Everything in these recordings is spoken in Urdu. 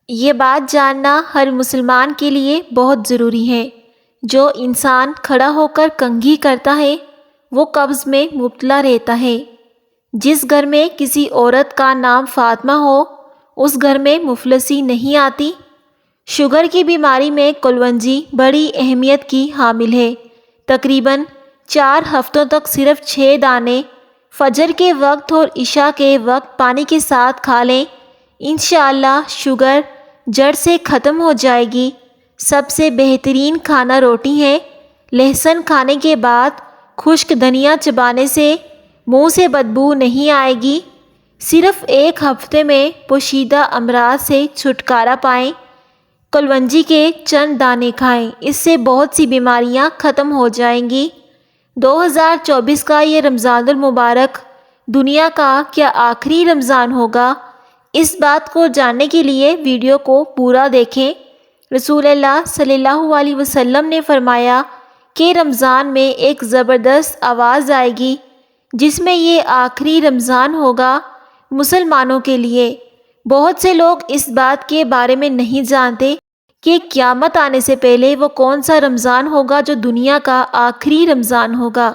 یہ بات جاننا ہر مسلمان کے لیے بہت ضروری ہے۔ جو انسان کھڑا ہو کر کنگھی کرتا ہے وہ قبض میں مبتلا رہتا ہے۔ جس گھر میں کسی عورت کا نام فاطمہ ہو اس گھر میں مفلسی نہیں آتی۔ شوگر کی بیماری میں کلونجی بڑی اہمیت کی حامل ہے۔ تقریباً 4 ہفتوں تک صرف 6 دانے فجر کے وقت اور عشاء کے وقت پانی کے ساتھ کھا لیں، انشاءاللہ شوگر جڑ سے ختم ہو جائے گی۔ سب سے بہترین کھانا روٹی ہے۔ لہسن کھانے کے بعد خشک دھنیا چبانے سے منہ سے بدبو نہیں آئے گی۔ صرف 1 ہفتے میں پوشیدہ امراض سے چھٹکارا پائیں۔ کلونجی کے چند دانے کھائیں، اس سے بہت سی بیماریاں ختم ہو جائیں گی۔ 2024 کا یہ رمضان المبارک دنیا کا کیا آخری رمضان ہوگا؟ اس بات کو جاننے کے لیے ویڈیو کو پورا دیکھیں۔ رسول اللہ صلی اللہ علیہ وسلم نے فرمایا کہ رمضان میں ایک زبردست آواز آئے گی جس میں یہ آخری رمضان ہوگا مسلمانوں کے لیے۔ بہت سے لوگ اس بات کے بارے میں نہیں جانتے کہ قیامت آنے سے پہلے وہ کون سا رمضان ہوگا جو دنیا کا آخری رمضان ہوگا۔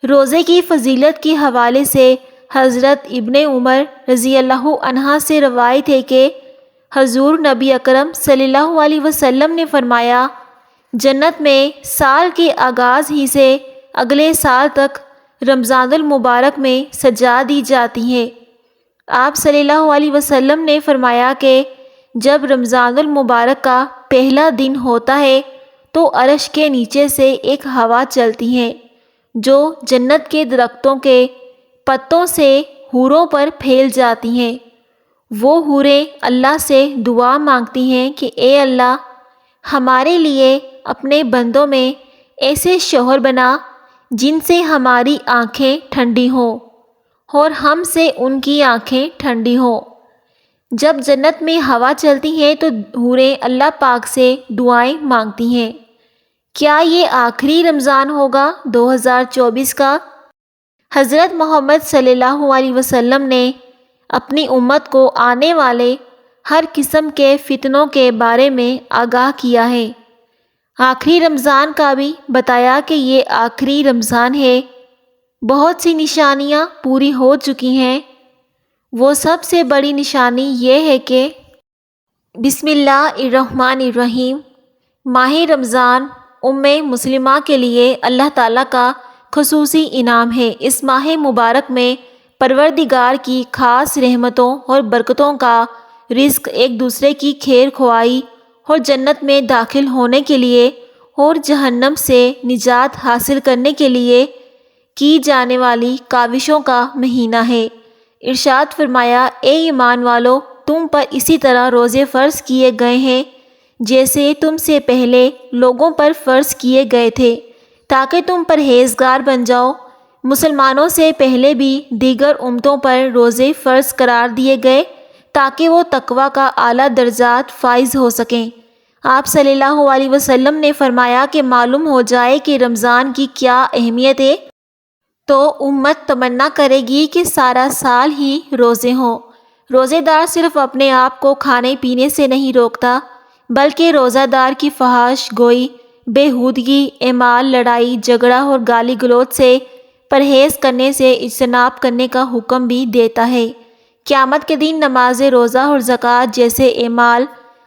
روزے کی فضیلت کے حوالے سے حضرت ابن عمر رضی اللہ عنہ سے روایت ہے کہ حضور نبی اکرم صلی اللہ علیہ وسلم نے فرمایا، جنت میں سال کے آغاز ہی سے اگلے سال تک رمضان المبارک میں سجا دی جاتی ہے۔ آپ صلی اللہ علیہ وسلم نے فرمایا کہ جب رمضان المبارک کا پہلا دن ہوتا ہے تو عرش کے نیچے سے ایک ہوا چلتی ہے جو جنت کے درختوں کے پتوں سے حوروں پر پھیل جاتی ہیں۔ وہ حوریں اللہ سے دعا مانگتی ہیں کہ اے اللہ، ہمارے لیے اپنے بندوں میں ایسے شوہر بنا جن سے ہماری آنکھیں ٹھنڈی ہوں اور ہم سے ان کی آنکھیں ٹھنڈی ہوں۔ جب جنت میں ہوا چلتی ہے تو حوریں اللہ پاک سے دعائیں مانگتی ہیں۔ کیا یہ آخری رمضان ہوگا 2024 کا؟ حضرت محمد صلی اللہ علیہ وسلم نے اپنی امت کو آنے والے ہر قسم کے فتنوں کے بارے میں آگاہ کیا ہے۔ آخری رمضان کا بھی بتایا کہ یہ آخری رمضان ہے۔ بہت سی نشانیاں پوری ہو چکی ہیں۔ وہ سب سے بڑی نشانی یہ ہے کہ بسم اللہ الرحمن الرحیم، ماہ رمضان مسلمہ کے لیے اللہ تعالیٰ کا خصوصی انعام ہے۔ اس ماہ مبارک میں پروردگار کی خاص رحمتوں اور برکتوں کا رزق ایک دوسرے کی خیر خواہی اور جنت میں داخل ہونے کے لیے اور جہنم سے نجات حاصل کرنے کے لیے کی جانے والی کاوشوں کا مہینہ ہے۔ ارشاد فرمایا، اے ایمان والو، تم پر اسی طرح روزے فرض کیے گئے ہیں جیسے تم سے پہلے لوگوں پر فرض کیے گئے تھے، تاکہ تم پرہیزگار بن جاؤ۔ مسلمانوں سے پہلے بھی دیگر امتوں پر روزے فرض قرار دیے گئے تاکہ وہ تقوی کا اعلیٰ درجات فائز ہو سکیں۔ آپ صلی اللہ علیہ وسلم نے فرمایا کہ معلوم ہو جائے کہ رمضان کی کیا اہمیت ہے تو امت تمنا کرے گی کہ سارا سال ہی روزے ہوں۔ روزے دار صرف اپنے آپ کو کھانے پینے سے نہیں روکتا بلکہ روزہ دار کی فحش گوئی، بےہودگی، اعمال، لڑائی جھگڑا اور گالی گلوچ سے پرہیز کرنے سے اجتناب کرنے کا حکم بھی دیتا ہے۔ قیامت کے دن نماز روزہ اور زکوٰۃ جیسے اعمال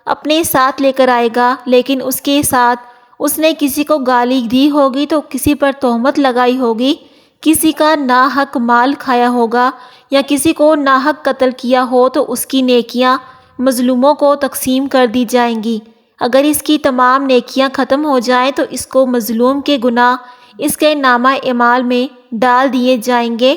اپنے ساتھ لے کر آئے گا، لیکن اس کے ساتھ اس نے کسی کو گالی دی ہوگی تو کسی پر تہمت لگائی ہوگی، کسی کا ناحق مال کھایا ہوگا یا کسی کو ناحق قتل کیا ہو تو اس کی نیکیاں مظلوموں کو تقسیم کر دی جائیں گی۔ اگر اس کی تمام نیکیاں ختم ہو جائیں تو اس کو مظلوم کے گناہ اس کے نامہ اعمال میں ڈال دیے جائیں گے۔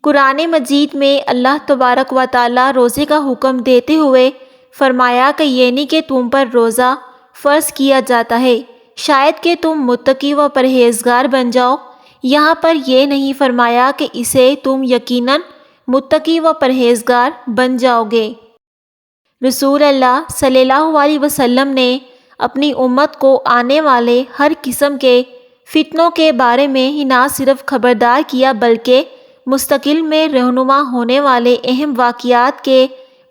قرآن مجید میں اللہ تبارک و تعالیٰ روزے کا حکم دیتے ہوئے فرمایا کہ یہ نہیں کہ تم پر روزہ فرض کیا جاتا ہے شاید کہ تم متقی و پرہیزگار بن جاؤ۔ یہاں پر یہ نہیں فرمایا کہ اسے تم یقیناً متقی و پرہیزگار بن جاؤ گے۔ رسول اللہ صلی اللہ علیہ وسلم نے اپنی امت کو آنے والے ہر قسم کے فتنوں کے بارے میں ہی نہ صرف خبردار کیا بلکہ مستقبل میں رہنما ہونے والے اہم واقعات کے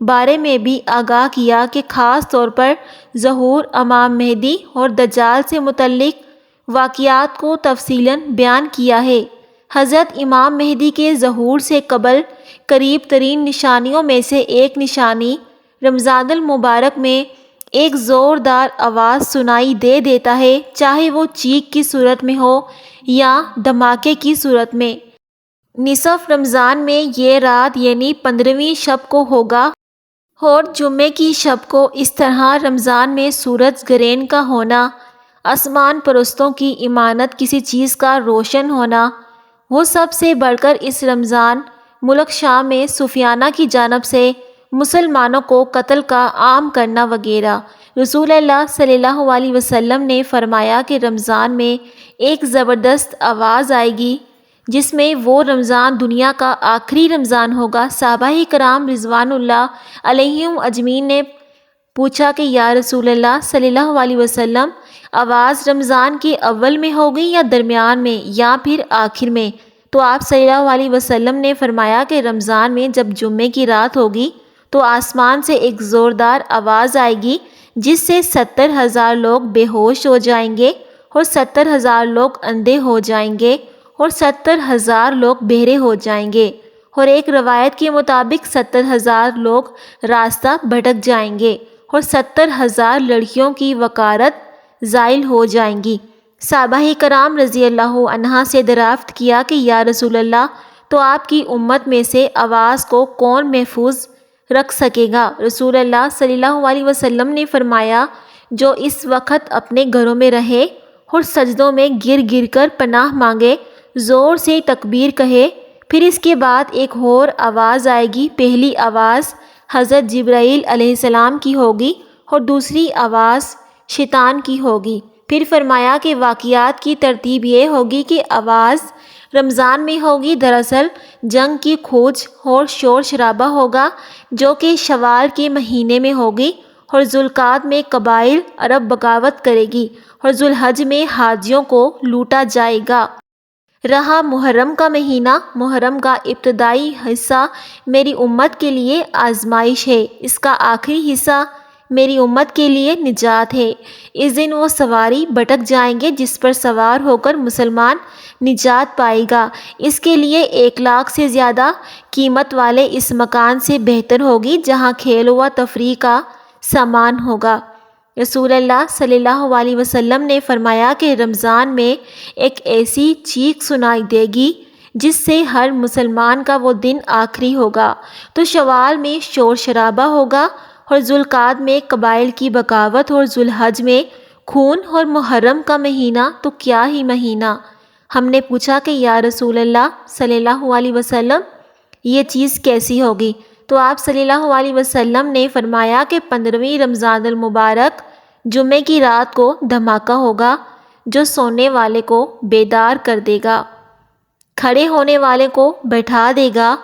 بارے میں بھی آگاہ کیا کہ خاص طور پر ظہور امام مہدی اور دجال سے متعلق واقعات کو تفصیلاً بیان کیا ہے۔ حضرت امام مہدی کے ظہور سے قبل قریب ترین نشانیوں میں سے ایک نشانی رمضان المبارک میں ایک زوردار آواز سنائی دیتا ہے، چاہے وہ چیخ کی صورت میں ہو یا دھماکے کی صورت میں۔ نصف رمضان میں یہ رات یعنی 15ویں شب کو ہوگا اور جمعے کی شب کو۔ اس طرح رمضان میں سورج گرہن کا ہونا، آسمان پرستوں کی امانت کسی چیز کا روشن ہونا، وہ سب سے بڑھ کر اس رمضان ملک شام میں صوفیانہ کی جانب سے مسلمانوں کو قتل کا عام کرنا وغیرہ۔ رسول اللہ صلی اللہ علیہ وسلم نے فرمایا کہ رمضان میں ایک زبردست آواز آئے گی جس میں وہ رمضان دنیا کا آخری رمضان ہوگا۔ صحابہ کرام رضوان اللہ علیہم اجمعین نے پوچھا کہ یا رسول اللہ صلی اللہ علیہ وسلم، آواز رمضان کے اول میں ہوگی یا درمیان میں یا پھر آخر میں؟ تو آپ صلی اللہ علیہ وسلم نے فرمایا کہ رمضان میں جب جمعے کی رات ہوگی تو آسمان سے ایک زوردار آواز آئے گی جس سے 70,000 لوگ بے ہوش ہو جائیں گے اور 70,000 لوگ اندھے ہو جائیں گے اور 70,000 لوگ بہرے ہو جائیں گے، اور ایک روایت کے مطابق 70,000 لوگ راستہ بھٹک جائیں گے اور 70,000 لڑکیوں کی وقارت زائل ہو جائیں گی۔ صحابہ کرام رضی اللہ عنہ سے دریافت کیا کہ یا رسول اللہ، تو آپ کی امت میں سے آواز کو کون محفوظ رکھ سکے گا؟ رسول اللہ صلی اللہ علیہ وسلم نے فرمایا، جو اس وقت اپنے گھروں میں رہے اور سجدوں میں گر گر کر پناہ مانگے، زور سے تکبیر کہے، پھر اس کے بعد ایک اور آواز آئے گی۔ پہلی آواز حضرت جبرائیل علیہ السلام کی ہوگی اور دوسری آواز شیطان کی ہوگی۔ پھر فرمایا کہ واقعات کی ترتیب یہ ہوگی کہ آواز رمضان میں ہوگی، دراصل جنگ کی کھوج اور شور شرابہ ہوگا جو کہ شوال کے مہینے میں ہوگی، اور ذوالقعدہ میں قبائل عرب بغاوت کرے گی، اور ذوالحج میں حاجیوں کو لوٹا جائے گا۔ رہا محرم کا مہینہ، محرم کا ابتدائی حصہ میری امت کے لیے آزمائش ہے، اس کا آخری حصہ میری امت کے لیے نجات ہے۔ اس دن وہ سواری بھٹک جائیں گے جس پر سوار ہو کر مسلمان نجات پائے گا۔ اس کے لیے 1,00,000 سے زیادہ قیمت والے اس مکان سے بہتر ہوگی جہاں کھیل و تفریح کا سامان ہوگا۔ رسول اللہ صلی اللہ علیہ وسلم نے فرمایا کہ رمضان میں ایک ایسی چیخ سنائی دے گی جس سے ہر مسلمان کا وہ دن آخری ہوگا۔ تو شوال میں شور شرابہ ہوگا اور ذوالقعدہ میں قبائل کی بغاوت اور ذوالحج میں خون، اور محرم کا مہینہ تو کیا ہی مہینہ۔ ہم نے پوچھا کہ یا رسول اللہ صلی اللہ علیہ وسلم، یہ چیز کیسی ہوگی؟ تو آپ صلی اللہ علیہ وسلم نے فرمایا کہ 15ویں رمضان المبارک جمعے کی رات کو دھماکہ ہوگا جو سونے والے کو بیدار کر دے گا، کھڑے ہونے والے کو بیٹھا دے گا۔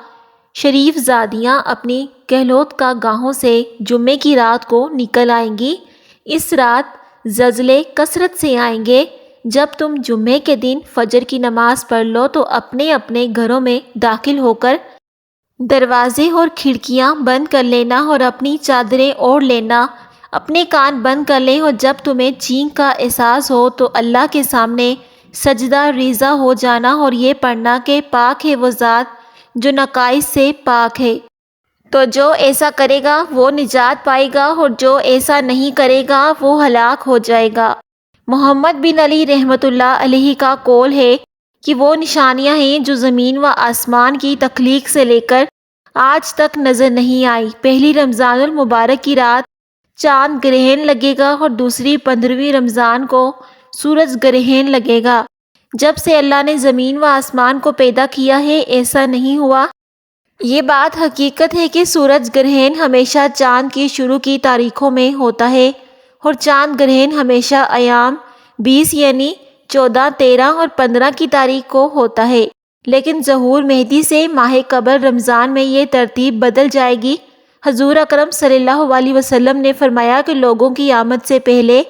شریف زادیاں اپنی کہلوت کا گاہوں سے جمعے کی رات کو نکل آئیں گی۔ اس رات زلزلے کثرت سے آئیں گے۔ جب تم جمعے کے دن فجر کی نماز پڑھ لو تو اپنے اپنے گھروں میں داخل ہو کر دروازے اور کھڑکیاں بند کر لینا اور اپنی چادریں اوڑھ لینا، اپنے کان بند کر لیں، اور جب تمہیں چینک کا احساس ہو تو اللہ کے سامنے سجدہ ریزہ ہو جانا اور یہ پڑھنا کہ پاک ہے وہ ذات جو نقائص سے پاک ہے۔ تو جو ایسا کرے گا وہ نجات پائے گا اور جو ایسا نہیں کرے گا وہ ہلاک ہو جائے گا۔ محمد بن علی رحمۃ اللہ علیہ کا قول ہے کہ وہ نشانیاں ہیں جو زمین و آسمان کی تخلیق سے لے کر آج تک نظر نہیں آئی۔ پہلی رمضان المبارک کی رات چاند گرہن لگے گا اور دوسری 15ویں رمضان کو سورج گرہن لگے گا۔ جب سے اللہ نے زمین و آسمان کو پیدا کیا ہے ایسا نہیں ہوا۔ یہ بات حقیقت ہے کہ سورج گرہن ہمیشہ چاند کی شروع کی تاریخوں میں ہوتا ہے، اور چاند گرہن ہمیشہ ایام 20 یعنی 14، 13 اور 15 کی تاریخ کو ہوتا ہے، لیکن ظہور مہدی سے ماہ قبل رمضان میں یہ ترتیب بدل جائے گی۔ حضور اکرم صلی اللہ علیہ وسلم نے فرمایا کہ لوگوں کی آمد سے پہلے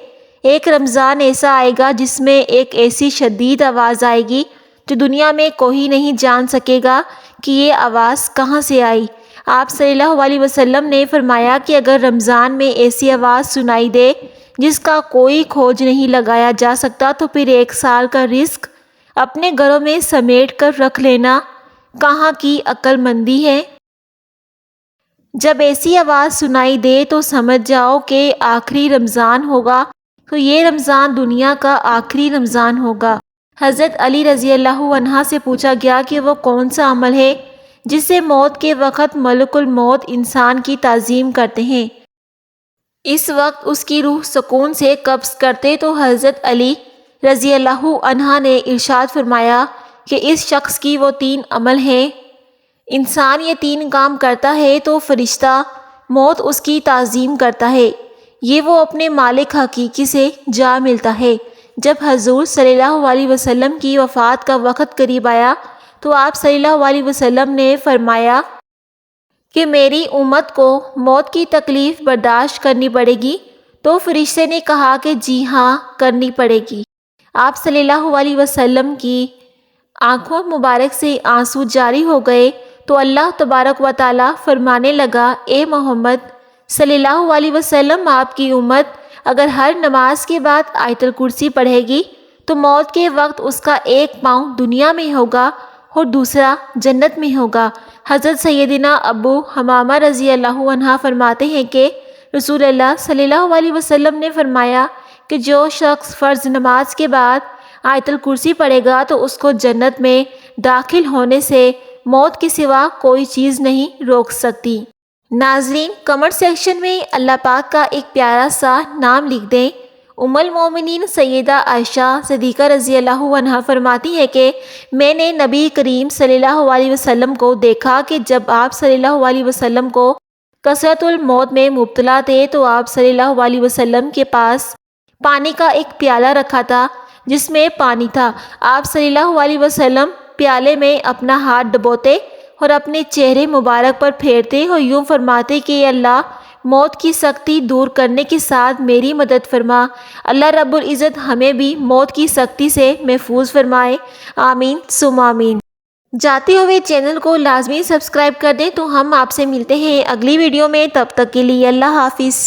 ایک رمضان ایسا آئے گا جس میں ایک ایسی شدید آواز آئے گی جو دنیا میں کوئی نہیں جان سکے گا کہ یہ آواز کہاں سے آئی۔ آپ صلی اللہ علیہ وسلم نے فرمایا کہ اگر رمضان میں ایسی آواز سنائی دے جس کا کوئی کھوج نہیں لگایا جا سکتا تو پھر 1 سال کا رزق اپنے گھروں میں سمیٹ کر رکھ لینا کہاں کی عقل مندی ہے۔ جب ایسی آواز سنائی دے تو سمجھ جاؤ کہ آخری رمضان ہوگا، تو یہ رمضان دنیا کا آخری رمضان ہوگا۔ حضرت علی رضی اللہ عنہ سے پوچھا گیا کہ وہ کون سا عمل ہے جس سے موت کے وقت ملک الموت انسان کی تعظیم کرتے ہیں، اس وقت اس کی روح سکون سے قبض کرتے، تو حضرت علی رضی اللہ عنہ نے ارشاد فرمایا کہ اس شخص کی وہ 3 عمل ہیں، انسان یہ 3 کام کرتا ہے تو فرشتہ موت اس کی تعظیم کرتا ہے، یہ وہ اپنے مالک حقیقی سے جا ملتا ہے۔ جب حضور صلی اللہ علیہ وسلم کی وفات کا وقت قریب آیا تو آپ صلی اللہ علیہ وسلم نے فرمایا کہ میری امت کو موت کی تکلیف برداشت کرنی پڑے گی، تو فرشتے نے کہا کہ جی ہاں کرنی پڑے گی۔ آپ صلی اللہ علیہ وسلم کی آنکھوں مبارک سے آنسو جاری ہو گئے تو اللہ تبارک و تعالیٰ فرمانے لگا، اے محمد صلی اللہ علیہ وسلم، آپ کی امت اگر ہر نماز کے بعد آیت الکرسی پڑھے گی تو موت کے وقت اس کا 1 پاؤں دنیا میں ہوگا اور دوسرا جنت میں ہوگا۔ حضرت سیدنا ابو حمامہ رضی اللہ عنہ فرماتے ہیں کہ رسول اللہ صلی اللہ علیہ وسلم نے فرمایا کہ جو شخص فرض نماز کے بعد آیت الکرسی پڑھے گا تو اس کو جنت میں داخل ہونے سے موت کے سوا کوئی چیز نہیں روک سکتی۔ ناظرین، کمنٹ سیکشن میں اللہ پاک کا ایک پیارا سا نام لکھ دیں۔ ام المومنین سیدہ عائشہ صدیقہ رضی اللہ عنہ فرماتی ہے کہ میں نے نبی کریم صلی اللہ علیہ وسلم کو دیکھا کہ جب آپ صلی اللہ علیہ وسلم کو کثرت الموت میں مبتلا تھے تو آپ صلی اللہ علیہ وسلم کے پاس پانی کا ایک پیالہ رکھا تھا جس میں پانی تھا۔ آپ صلی اللہ علیہ وسلم پیالے میں اپنا ہاتھ ڈبوتے اور اپنے چہرے مبارک پر پھیرتے اور یوں فرماتے کہ اے اللہ، موت کی سختی دور کرنے کے ساتھ میری مدد فرما۔ اللہ رب العزت ہمیں بھی موت کی سختی سے محفوظ فرمائے، آمین ثم آمین۔ جاتے ہوئے چینل کو لازمی سبسکرائب کر دیں تو ہم آپ سے ملتے ہیں اگلی ویڈیو میں، تب تک کے لیے اللہ حافظ۔